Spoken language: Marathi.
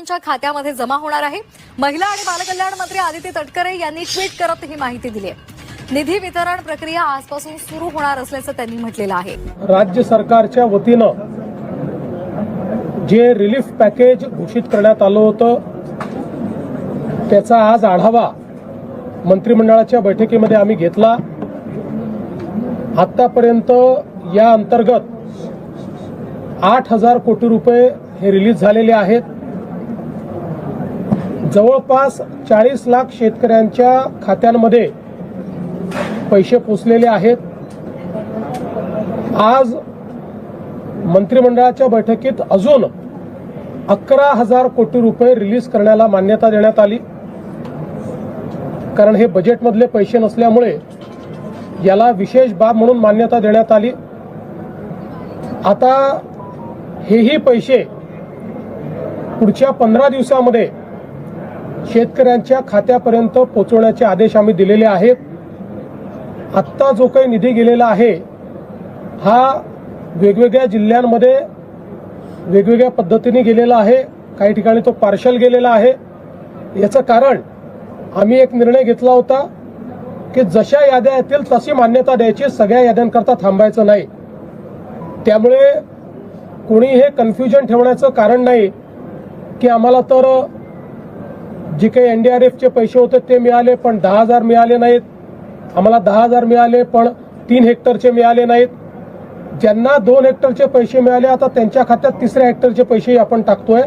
च्या खात्यामध्ये जमा होणार आहे। महिला आणि बालकल्याण मंत्री आदिती तटकरे यांनी ट्विट करत ही माहिती दिली आहे। निधी वितरण प्रक्रिया आजपासून सुरू होणार असल्याचं त्यांनी म्हटलेलं आहे। राज्य सरकारच्या वतीनं जे रिलीफ पॅकेज घोषित करण्यात आलं होतं त्याचा आज आढावा मंत्रिमंडळाच्या बैठकीमध्ये आम्ही घेतला। आतापर्यंत या अंतर्गत 8,000 कोटी रुपये हे रिलीज झालेले आहेत। जवळपास 40 लाख शेतकऱ्यांच्या खात्यांमध्ये पैसे पोचलेले आहेत। आज मंत्रिमंडळाच्या बैठकीत अजून 11,000 कोटी रुपये रिलीज करण्याला मान्यता देण्यात आली, कारण हे बजेटमधले पैसे नसल्यामुळे याला विशेष बाब म्हणून मान्यता देण्यात आली। आता हेही पैसे पुढच्या 15 दिवसांमध्ये शेतकऱ्यांच्या खात्यापर्यंत पोहोचवण्याचे आदेश आम्ही दिलेले आहेत। आत्ता जो काही निधी गेलेला आहे हा वेगवेगळ्या जिल्ह्यांमध्ये वेगवेगळ्या पद्धतीने गेलेला आहे। काही ठिकाणी तो पार्शल गेलेला आहे। याचं कारण आम्ही एक निर्णय घेतला होता की जशा याद्या येतील तशी मान्यता द्यायची, सगळ्या याद्यांकरता थांबायचं नाही। त्यामुळे कोणी हे कन्फ्युजन ठेवण्याचं कारण नाही की आम्हाला तर जे काही एनडीआरएफचे पैसे होते ते मिळाले पण 10,000 मिळाले नाहीत, आम्हाला 10,000 मिळाले पण 3 हेक्टरचे मिळाले नाहीत। ज्यांना 2 हेक्टरचे पैसे मिळाले आता त्यांच्या खात्यात 3ऱ्या हेक्टरचे पैसे आपण टाकतोय।